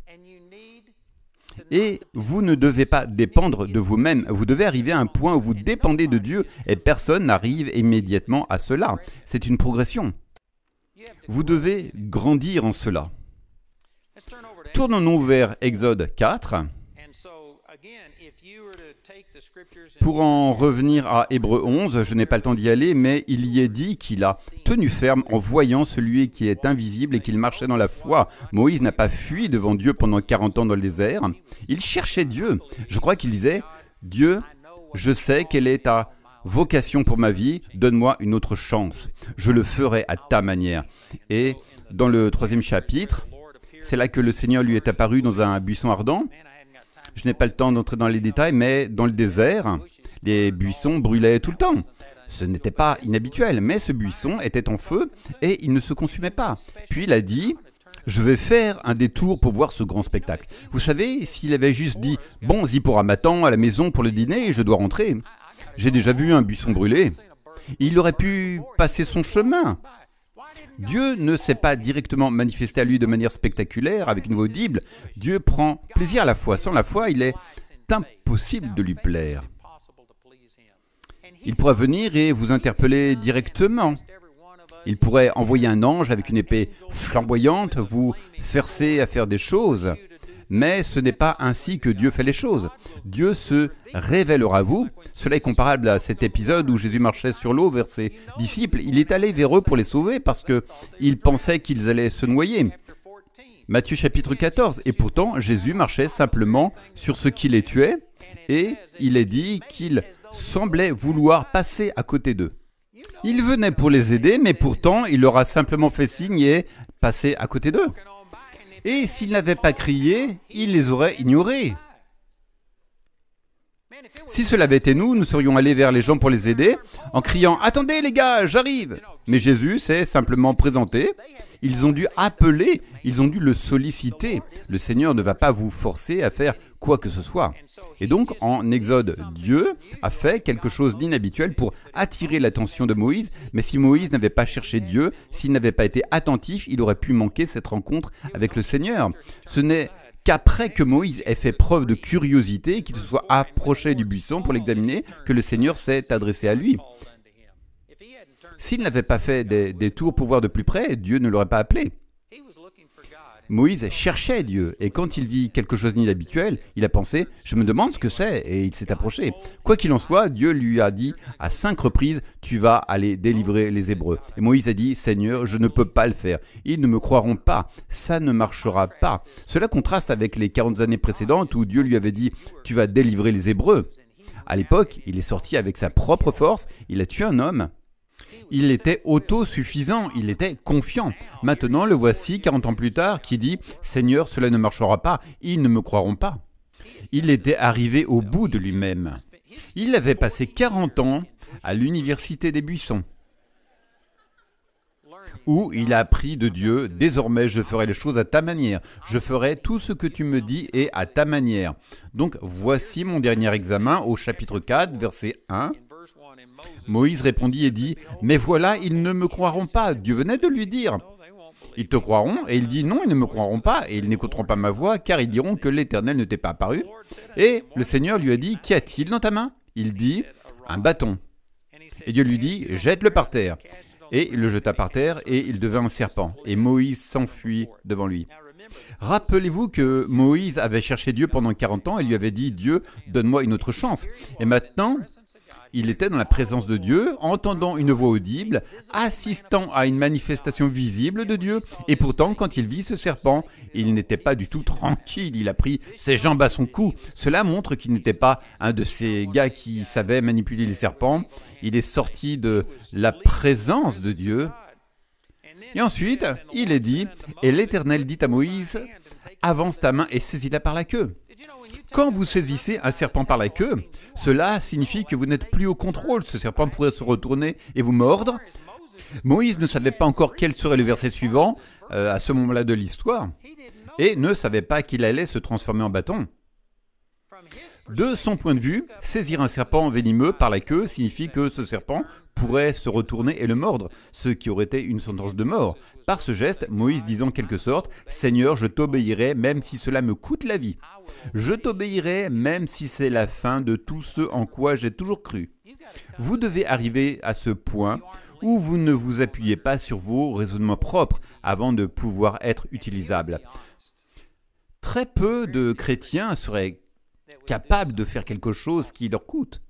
Et vous ne devez pas dépendre de vous-même. Vous devez arriver à un point où vous dépendez de Dieu et personne n'arrive immédiatement à cela. C'est une progression. Vous devez grandir en cela. Tournons-nous vers Exode 4. Pour en revenir à Hébreux 11, je n'ai pas le temps d'y aller, mais il y est dit qu'il a tenu ferme en voyant celui qui est invisible et qu'il marchait dans la foi. Moïse n'a pas fui devant Dieu pendant 40 ans dans le désert. Il cherchait Dieu. Je crois qu'il disait, « Dieu, je sais quelle est ta vocation pour ma vie, donne-moi une autre chance. Je le ferai à ta manière. » Et dans le 3e chapitre, c'est là que le Seigneur lui est apparu dans un buisson ardent. Je n'ai pas le temps d'entrer dans les détails, mais dans le désert, les buissons brûlaient tout le temps. Ce n'était pas inhabituel, mais ce buisson était en feu et il ne se consumait pas. Puis il a dit, « Je vais faire un détour pour voir ce grand spectacle. » Vous savez, s'il avait juste dit, « Bon, Zipporah m'attend à la maison pour le dîner et je dois rentrer. J'ai déjà vu un buisson brûler. » Il aurait pu passer son chemin. Dieu ne s'est pas directement manifesté à lui de manière spectaculaire, avec une voix audible. Dieu prend plaisir à la foi. Sans la foi, il est impossible de lui plaire. Il pourrait venir et vous interpeller directement. Il pourrait envoyer un ange avec une épée flamboyante, vous forcer à faire des choses. Mais ce n'est pas ainsi que Dieu fait les choses. Dieu se révélera à vous. Cela est comparable à cet épisode où Jésus marchait sur l'eau vers ses disciples. Il est allé vers eux pour les sauver parce qu'il pensait qu'ils allaient se noyer. Matthieu chapitre 14. Et pourtant, Jésus marchait simplement sur ce qui les tuait et il est dit qu'il semblait vouloir passer à côté d'eux. Il venait pour les aider, mais pourtant, il leur a simplement fait signe et passé à côté d'eux. Et s'il n'avait pas crié, il les aurait ignorés. Si cela avait été nous, nous serions allés vers les gens pour les aider en criant « Attendez les gars, j'arrive !» Mais Jésus s'est simplement présenté. Ils ont dû appeler, ils ont dû le solliciter. Le Seigneur ne va pas vous forcer à faire quoi que ce soit. Et donc, en Exode, Dieu a fait quelque chose d'inhabituel pour attirer l'attention de Moïse. Mais si Moïse n'avait pas cherché Dieu, s'il n'avait pas été attentif, il aurait pu manquer cette rencontre avec le Seigneur. Ce n'est qu'après que Moïse ait fait preuve de curiosité, qu'il se soit approché du buisson pour l'examiner, que le Seigneur s'est adressé à lui. S'il n'avait pas fait des tours pour voir de plus près, Dieu ne l'aurait pas appelé. Moïse cherchait Dieu, et quand il vit quelque chose d'inhabituel, il a pensé « Je me demande ce que c'est » et il s'est approché. Quoi qu'il en soit, Dieu lui a dit à 5 reprises « Tu vas aller délivrer les Hébreux ». Et Moïse a dit « Seigneur, je ne peux pas le faire. Ils ne me croiront pas. Ça ne marchera pas. » Cela contraste avec les 40 années précédentes où Dieu lui avait dit « Tu vas délivrer les Hébreux ». À l'époque, il est sorti avec sa propre force, il a tué un homme. Il était autosuffisant, il était confiant. Maintenant, le voici 40 ans plus tard qui dit « Seigneur, cela ne marchera pas, ils ne me croiront pas. » Il était arrivé au bout de lui-même. Il avait passé 40 ans à l'université des buissons, où il a appris de Dieu « Désormais, je ferai les choses à ta manière. Je ferai tout ce que tu me dis et à ta manière. » Donc, voici mon dernier examen au chapitre 4, verset 1. Moïse répondit et dit « Mais voilà, ils ne me croiront pas. » Dieu venait de lui dire « Ils te croiront ?» Et il dit « Non, ils ne me croiront pas et ils n'écouteront pas ma voix, car ils diront que l'Éternel ne t'est pas apparu. » Et le Seigneur lui a dit « Qu'y a-t-il dans ta main ?» Il dit « Un bâton. » Et Dieu lui dit « Jette-le par terre. » Et il le jeta par terre et il devint un serpent. Et Moïse s'enfuit devant lui. Rappelez-vous que Moïse avait cherché Dieu pendant 40 ans et lui avait dit « Dieu, donne-moi une autre chance. » Et maintenant, il était dans la présence de Dieu, entendant une voix audible, assistant à une manifestation visible de Dieu. Et pourtant, quand il vit ce serpent, il n'était pas du tout tranquille. Il a pris ses jambes à son cou. Cela montre qu'il n'était pas un de ces gars qui savaient manipuler les serpents. Il est sorti de la présence de Dieu. Et ensuite, il est dit, et l'Éternel dit à Moïse, « Avance ta main et saisis-la par la queue. » Quand vous saisissez un serpent par la queue, cela signifie que vous n'êtes plus au contrôle. Ce serpent pourrait se retourner et vous mordre. Moïse ne savait pas encore quel serait le verset suivant à ce moment-là de l'histoire. et ne savait pas qu'il allait se transformer en bâton. De son point de vue, saisir un serpent venimeux par la queue signifie que ce serpent pourrait se retourner et le mordre, ce qui aurait été une sentence de mort. Par ce geste, Moïse disait en quelque sorte « Seigneur, je t'obéirai même si cela me coûte la vie. Je t'obéirai même si c'est la fin de tout ce en quoi j'ai toujours cru. » Vous devez arriver à ce point où vous ne vous appuyez pas sur vos raisonnements propres avant de pouvoir être utilisables. Très peu de chrétiens seraient capables de faire quelque chose qui leur coûte.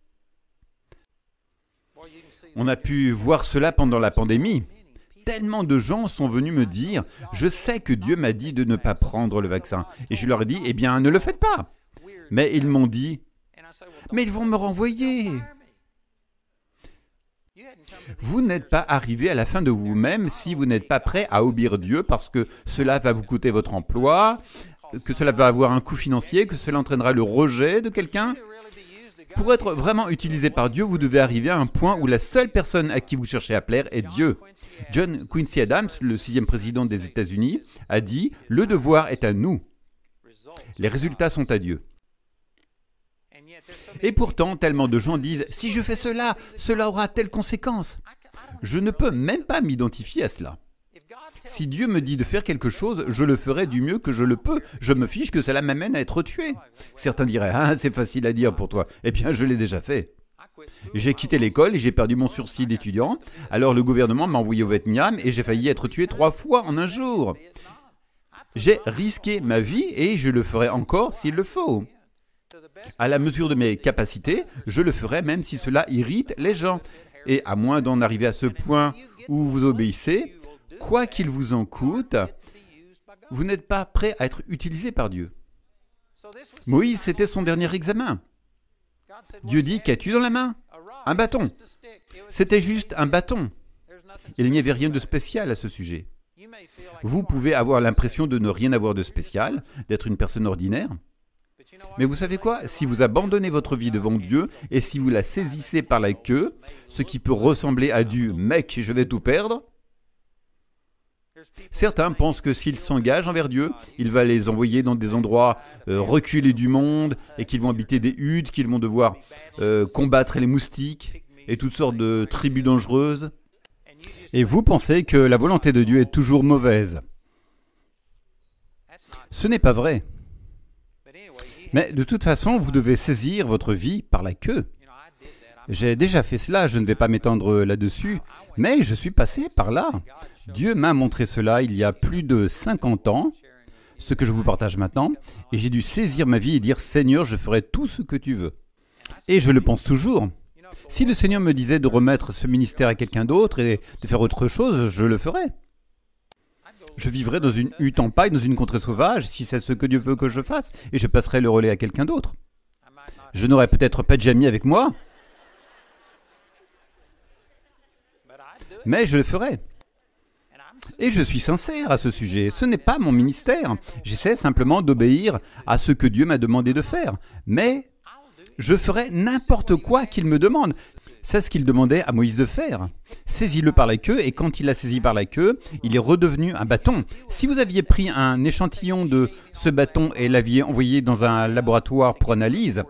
On a pu voir cela pendant la pandémie. Tellement de gens sont venus me dire « Je sais que Dieu m'a dit de ne pas prendre le vaccin. » Et je leur ai dit « Eh bien, ne le faites pas. » Mais ils m'ont dit « Mais ils vont me renvoyer. » Vous n'êtes pas arrivé à la fin de vous-même si vous n'êtes pas prêt à obéir Dieu parce que cela va vous coûter votre emploi, que cela va avoir un coût financier, que cela entraînera le rejet de quelqu'un. Pour être vraiment utilisé par Dieu, vous devez arriver à un point où la seule personne à qui vous cherchez à plaire est Dieu. John Quincy Adams, le 6e président des États-Unis, a dit « Le devoir est à nous. Les résultats sont à Dieu. » Et pourtant, tellement de gens disent « Si je fais cela, cela aura telle conséquence. » Je ne peux même pas m'identifier à cela. Si Dieu me dit de faire quelque chose, je le ferai du mieux que je le peux. Je me fiche que cela m'amène à être tué. Certains diraient « Ah, c'est facile à dire pour toi. » Eh bien, je l'ai déjà fait. J'ai quitté l'école et j'ai perdu mon sursis d'étudiant. Alors le gouvernement m'a envoyé au Vietnam et j'ai failli être tué 3 fois en un jour. J'ai risqué ma vie et je le ferai encore s'il le faut. À la mesure de mes capacités, je le ferai même si cela irrite les gens. Et à moins d'en arriver à ce point où vous obéissez, quoi qu'il vous en coûte, vous n'êtes pas prêt à être utilisé par Dieu. Moïse, c'était son dernier examen. Dieu dit, qu'as-tu dans la main? Un bâton. C'était juste un bâton. Il n'y avait rien de spécial à ce sujet. Vous pouvez avoir l'impression de ne rien avoir de spécial, d'être une personne ordinaire. Mais vous savez quoi? Si vous abandonnez votre vie devant Dieu et si vous la saisissez par la queue, ce qui peut ressembler à du « mec, je vais tout perdre », certains pensent que s'ils s'engagent envers Dieu, il va les envoyer dans des endroits reculés du monde et qu'ils vont habiter des huttes, qu'ils vont devoir combattre les moustiques et toutes sortes de tribus dangereuses. Et vous pensez que la volonté de Dieu est toujours mauvaise. Ce n'est pas vrai. Mais de toute façon, vous devez saisir votre vie par la queue. J'ai déjà fait cela, je ne vais pas m'étendre là-dessus, mais je suis passé par là. Dieu m'a montré cela il y a plus de 50 ans, ce que je vous partage maintenant, et j'ai dû saisir ma vie et dire « Seigneur, je ferai tout ce que tu veux ». Et je le pense toujours. Si le Seigneur me disait de remettre ce ministère à quelqu'un d'autre et de faire autre chose, je le ferais. Je vivrai dans une hutte en paille, dans une contrée sauvage, si c'est ce que Dieu veut que je fasse, et je passerai le relais à quelqu'un d'autre. Je n'aurai peut-être pas de Jamie avec moi, mais je le ferai. Et je suis sincère à ce sujet, ce n'est pas mon ministère. J'essaie simplement d'obéir à ce que Dieu m'a demandé de faire. Mais je ferai n'importe quoi qu'il me demande. C'est ce qu'il demandait à Moïse de faire. Saisis-le par la queue, et quand il l'a saisi par la queue, il est redevenu un bâton. Si vous aviez pris un échantillon de ce bâton et l'aviez envoyé dans un laboratoire pour analyse,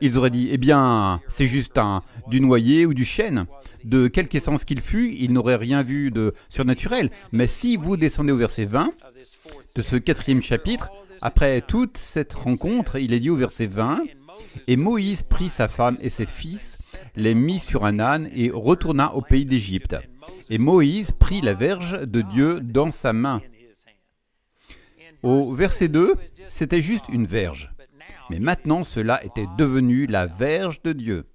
ils auraient dit, eh bien, c'est juste du noyer ou du chêne. De quelque essence qu'il fût, ils n'auraient rien vu de surnaturel. Mais si vous descendez au verset 20 de ce 4e chapitre, après toute cette rencontre, il est dit au verset 20, « Et Moïse prit sa femme et ses fils, les mit sur un âne et retourna au pays d'Égypte. Et Moïse prit la verge de Dieu dans sa main. » Au verset 2, c'était juste une verge. Mais maintenant, cela était devenu la verge de Dieu.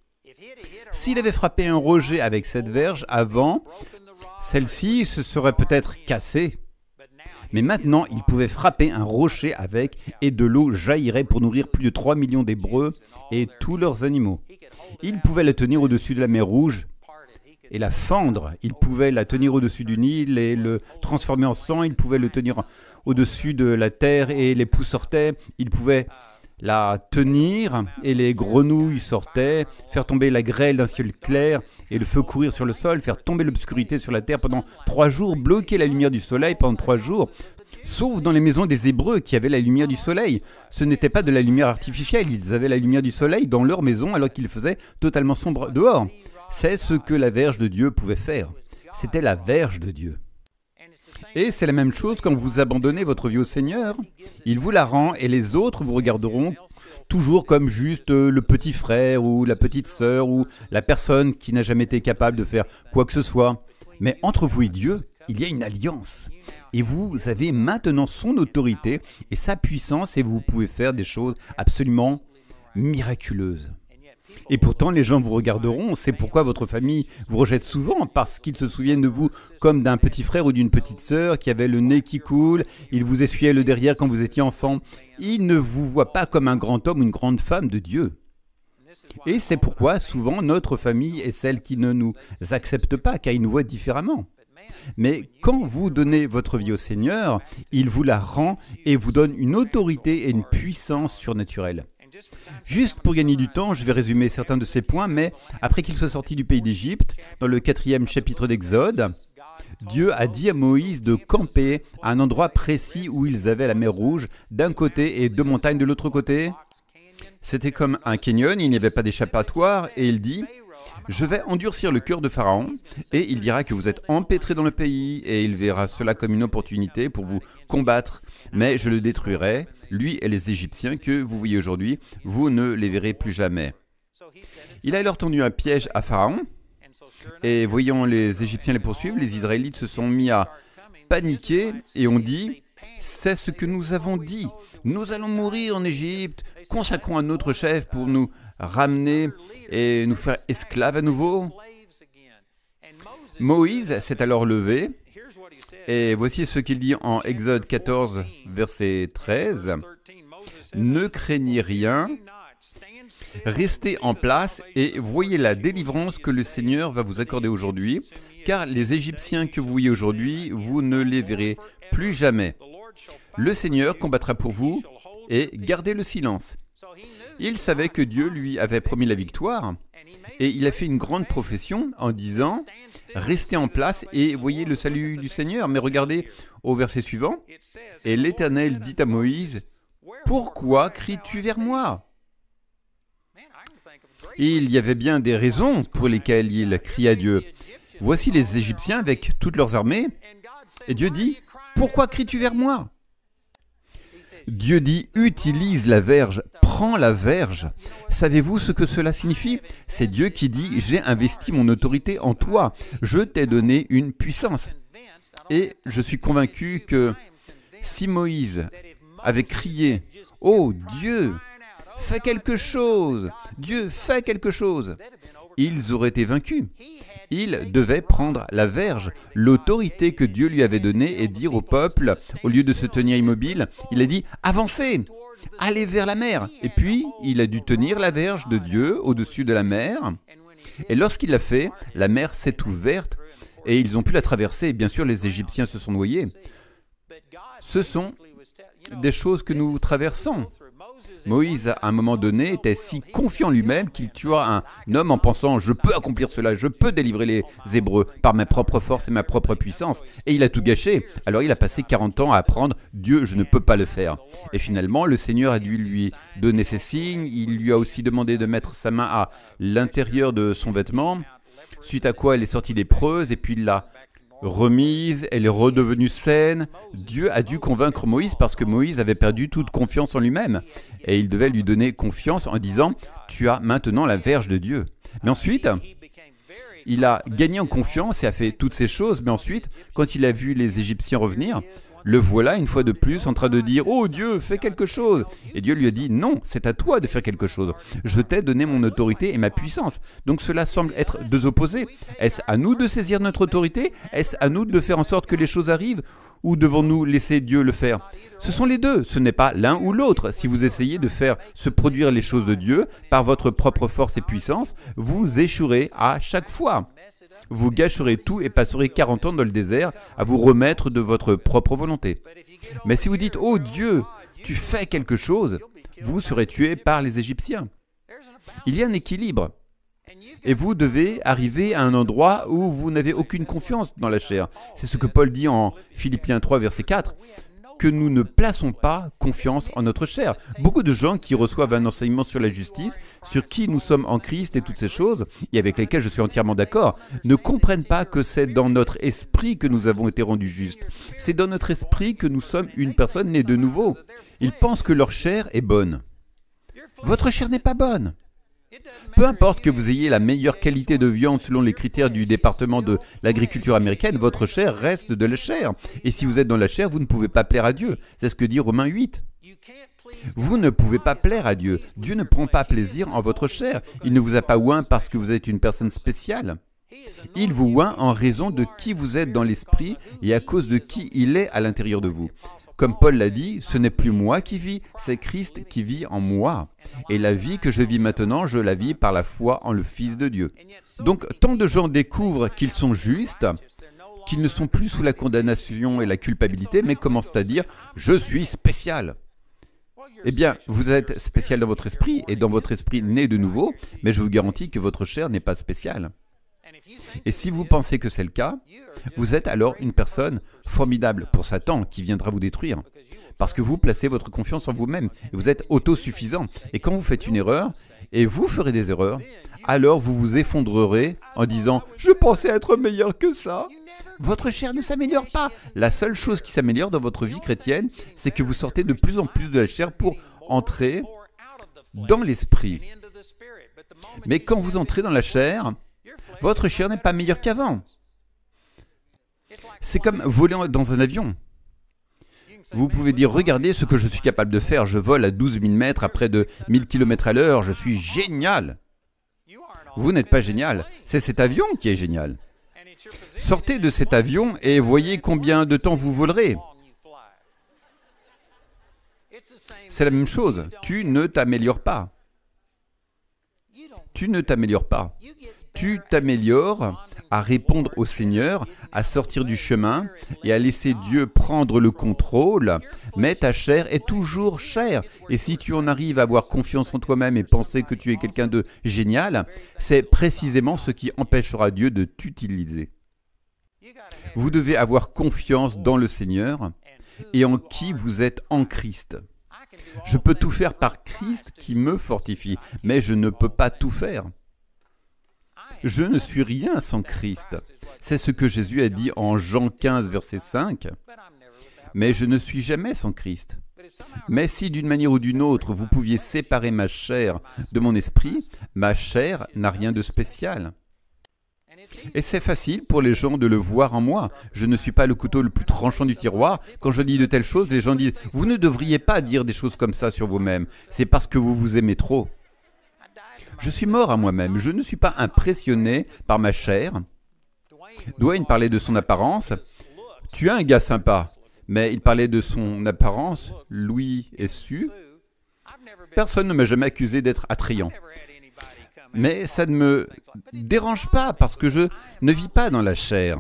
S'il avait frappé un rocher avec cette verge avant, celle-ci se serait peut-être cassée. Mais maintenant, il pouvait frapper un rocher avec et de l'eau jaillirait pour nourrir plus de 3 millions d'Hébreux et tous leurs animaux. Il pouvait la tenir au-dessus de la mer Rouge et la fendre. Il pouvait la tenir au-dessus du Nil et le transformer en sang. Il pouvait le tenir au-dessus de la terre et les poux sortaient. Il pouvait la tenir et les grenouilles sortaient, faire tomber la grêle d'un ciel clair et le feu courir sur le sol, faire tomber l'obscurité sur la terre pendant 3 jours, bloquer la lumière du soleil pendant 3 jours. Sauf dans les maisons des Hébreux qui avaient la lumière du soleil. Ce n'était pas de la lumière artificielle, ils avaient la lumière du soleil dans leur maison alors qu'il faisait totalement sombre dehors. C'est ce que la verge de Dieu pouvait faire. C'était la verge de Dieu. Et c'est la même chose quand vous abandonnez votre vie au Seigneur. Il vous la rend et les autres vous regarderont toujours comme juste le petit frère ou la petite sœur ou la personne qui n'a jamais été capable de faire quoi que ce soit. Mais entre vous et Dieu, il y a une alliance. Et vous avez maintenant son autorité et sa puissance et vous pouvez faire des choses absolument miraculeuses. Et pourtant, les gens vous regarderont, c'est pourquoi votre famille vous rejette souvent, parce qu'ils se souviennent de vous comme d'un petit frère ou d'une petite sœur qui avait le nez qui coule, ils vous essuyaient le derrière quand vous étiez enfant. Ils ne vous voient pas comme un grand homme ou une grande femme de Dieu. Et c'est pourquoi souvent notre famille est celle qui ne nous accepte pas, car ils nous voient différemment. Mais quand vous donnez votre vie au Seigneur, il vous la rend et vous donne une autorité et une puissance surnaturelle. Juste pour gagner du temps, je vais résumer certains de ces points, mais après qu'ils soient sortis du pays d'Égypte, dans le 4e chapitre d'Exode, Dieu a dit à Moïse de camper à un endroit précis où ils avaient la mer Rouge d'un côté et deux montagnes de l'autre côté. C'était comme un canyon, il n'y avait pas d'échappatoire, et il dit « Je vais endurcir le cœur de Pharaon, et il dira que vous êtes empêtrés dans le pays, et il verra cela comme une opportunité pour vous combattre, mais je le détruirai, lui et les Égyptiens que vous voyez aujourd'hui, vous ne les verrez plus jamais. » Il a alors tendu un piège à Pharaon, et voyant les Égyptiens les poursuivre, les Israélites se sont mis à paniquer, et ont dit « C'est ce que nous avons dit, nous allons mourir en Égypte, consacrons un autre chef pour nous ramener et nous faire esclaves à nouveau. » Moïse s'est alors levé, et voici ce qu'il dit en Exode 14, verset 13. « Ne craignez rien, restez en place et voyez la délivrance que le Seigneur va vous accorder aujourd'hui, car les Égyptiens que vous voyez aujourd'hui, vous ne les verrez plus jamais. Le Seigneur combattra pour vous et gardez le silence. » Il savait que Dieu lui avait promis la victoire et il a fait une grande profession en disant « Restez en place et voyez le salut du Seigneur. » Mais regardez au verset suivant. « Et l'Éternel dit à Moïse, « Pourquoi cries-tu vers moi ?» Il y avait bien des raisons pour lesquelles il crie à Dieu. Voici les Égyptiens avec toutes leurs armées. Et Dieu dit « Pourquoi cries-tu vers moi ?» Dieu dit « Utilise la verge, prends la verge. » Savez-vous ce que cela signifie? C'est Dieu qui dit « J'ai investi mon autorité en toi, je t'ai donné une puissance. » Et je suis convaincu que si Moïse avait crié « Oh Dieu, fais quelque chose! Dieu, fais quelque chose !» ils auraient été vaincus. Il devait prendre la verge, l'autorité que Dieu lui avait donnée et dire au peuple, au lieu de se tenir immobile, il a dit « Avancez, allez vers la mer !» Et puis, il a dû tenir la verge de Dieu au-dessus de la mer. Et lorsqu'il l'a fait, la mer s'est ouverte et ils ont pu la traverser. Et bien sûr, les Égyptiens se sont noyés. Ce sont des choses que nous traversons. Moïse, à un moment donné, était si confiant en lui-même qu'il tua un homme en pensant « Je peux accomplir cela, je peux délivrer les Hébreux par ma propre force et ma propre puissance. » Et il a tout gâché. Alors il a passé 40 ans à apprendre « Dieu, je ne peux pas le faire. » Et finalement, le Seigneur a dû lui donner ses signes. Il lui a aussi demandé de mettre sa main à l'intérieur de son vêtement, suite à quoi elle est sortie lépreuse et puis il l'a remise, elle est redevenue saine. Dieu a dû convaincre Moïse parce que Moïse avait perdu toute confiance en lui-même. Et il devait lui donner confiance en disant « Tu as maintenant la verge de Dieu. » Mais ensuite, il a gagné en confiance et a fait toutes ces choses. Mais ensuite, quand il a vu les Égyptiens revenir, le voilà une fois de plus en train de dire « Oh Dieu, fais quelque chose !» Et Dieu lui a dit « Non, c'est à toi de faire quelque chose. Je t'ai donné mon autorité et ma puissance. » Donc cela semble être deux opposés. Est-ce à nous de saisir notre autorité? Est-ce à nous de faire en sorte que les choses arrivent? Ou devons-nous laisser Dieu le faire? Ce sont les deux, ce n'est pas l'un ou l'autre. Si vous essayez de faire se produire les choses de Dieu par votre propre force et puissance, vous échouerez à chaque fois. Vous gâcherez tout et passerez 40 ans dans le désert à vous remettre de votre propre volonté. Mais si vous dites « Oh Dieu, tu fais quelque chose », vous serez tués par les Égyptiens. Il y a un équilibre. Et vous devez arriver à un endroit où vous n'avez aucune confiance dans la chair. C'est ce que Paul dit en Philippiens 3, verset 4. « que nous ne plaçons pas confiance en notre chair. Beaucoup de gens qui reçoivent un enseignement sur la justice, sur qui nous sommes en Christ et toutes ces choses, et avec lesquelles je suis entièrement d'accord, ne comprennent pas que c'est dans notre esprit que nous avons été rendus justes. C'est dans notre esprit que nous sommes une personne née de nouveau. Ils pensent que leur chair est bonne. Votre chair n'est pas bonne. Peu importe que vous ayez la meilleure qualité de viande selon les critères du département de l'agriculture américaine, votre chair reste de la chair. Et si vous êtes dans la chair, vous ne pouvez pas plaire à Dieu. C'est ce que dit Romains 8. Vous ne pouvez pas plaire à Dieu. Dieu ne prend pas plaisir en votre chair. Il ne vous a pas oint parce que vous êtes une personne spéciale. Il vous oint en raison de qui vous êtes dans l'esprit et à cause de qui il est à l'intérieur de vous. Comme Paul l'a dit, ce n'est plus moi qui vis, c'est Christ qui vit en moi. Et la vie que je vis maintenant, je la vis par la foi en le Fils de Dieu. Donc, tant de gens découvrent qu'ils sont justes, qu'ils ne sont plus sous la condamnation et la culpabilité, mais commencent à dire « je suis spécial ». Eh bien, vous êtes spécial dans votre esprit, et dans votre esprit né de nouveau, mais je vous garantis que votre chair n'est pas spéciale. Et si vous pensez que c'est le cas, vous êtes alors une personne formidable pour Satan qui viendra vous détruire. Parce que vous placez votre confiance en vous-même et vous êtes autosuffisant. Et quand vous faites une erreur, et vous ferez des erreurs, alors vous vous effondrerez en disant « je pensais être meilleur que ça ». Votre chair ne s'améliore pas. La seule chose qui s'améliore dans votre vie chrétienne, c'est que vous sortez de plus en plus de la chair pour entrer dans l'esprit. Mais quand vous entrez dans la chair, votre chair n'est pas meilleure qu'avant. C'est comme voler dans un avion. Vous pouvez dire, regardez ce que je suis capable de faire, je vole à 12 000 mètres à près de 1000 km à l'heure, je suis génial. Vous n'êtes pas génial, c'est cet avion qui est génial. Sortez de cet avion et voyez combien de temps vous volerez. C'est la même chose, tu ne t'améliores pas. Tu ne t'améliores pas. Tu t'améliores à répondre au Seigneur, à sortir du chemin et à laisser Dieu prendre le contrôle, mais ta chair est toujours chair. Et si tu en arrives à avoir confiance en toi-même et penser que tu es quelqu'un de génial, c'est précisément ce qui empêchera Dieu de t'utiliser. Vous devez avoir confiance dans le Seigneur et en qui vous êtes en Christ. Je peux tout faire par Christ qui me fortifie, mais je ne peux pas tout faire. Je ne suis rien sans Christ. C'est ce que Jésus a dit en Jean 15, verset 5. Mais je ne suis jamais sans Christ. Mais si d'une manière ou d'une autre, vous pouviez séparer ma chair de mon esprit, ma chair n'a rien de spécial. Et c'est facile pour les gens de le voir en moi. Je ne suis pas le couteau le plus tranchant du tiroir. Quand je dis de telles choses, les gens disent « Vous ne devriez pas dire des choses comme ça sur vous-même. C'est parce que vous vous aimez trop. » Je suis mort à moi-même. Je ne suis pas impressionné par ma chair. Dwayne parlait de son apparence. Tu es un gars sympa. Mais il parlait de son apparence. Louis est su. Personne ne m'a jamais accusé d'être attrayant. Mais ça ne me dérange pas parce que je ne vis pas dans la chair.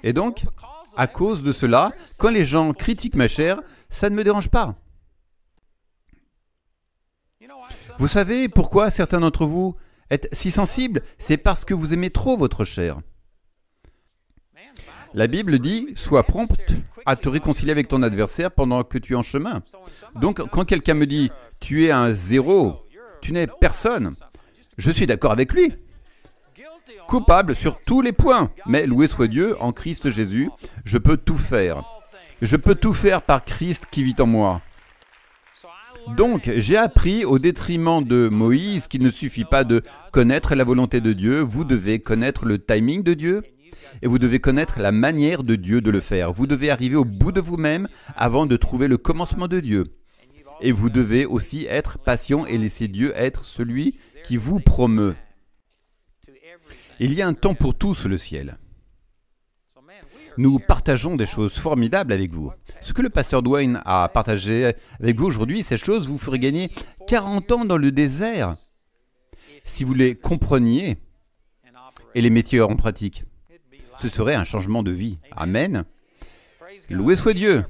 Et donc, à cause de cela, quand les gens critiquent ma chair, ça ne me dérange pas. Vous savez pourquoi certains d'entre vous êtes si sensibles? C'est parce que vous aimez trop votre chair. La Bible dit « Sois prompt à te réconcilier avec ton adversaire pendant que tu es en chemin. » Donc, quand quelqu'un me dit « Tu es un zéro, tu n'es personne », je suis d'accord avec lui. Coupable sur tous les points, mais loué soit Dieu, en Christ Jésus, je peux tout faire. Je peux tout faire par Christ qui vit en moi. Donc, j'ai appris au détriment de Moïse qu'il ne suffit pas de connaître la volonté de Dieu, vous devez connaître le timing de Dieu et vous devez connaître la manière de Dieu de le faire. Vous devez arriver au bout de vous-même avant de trouver le commencement de Dieu. Et vous devez aussi être patient et laisser Dieu être celui qui vous promeut. Il y a un temps pour tout sous le ciel. Nous partageons des choses formidables avec vous. Ce que le pasteur Dwayne a partagé avec vous aujourd'hui, ces choses vous feraient gagner 40 ans dans le désert si vous les compreniez et les mettiez en pratique. Ce serait un changement de vie. Amen. Loué soit Dieu.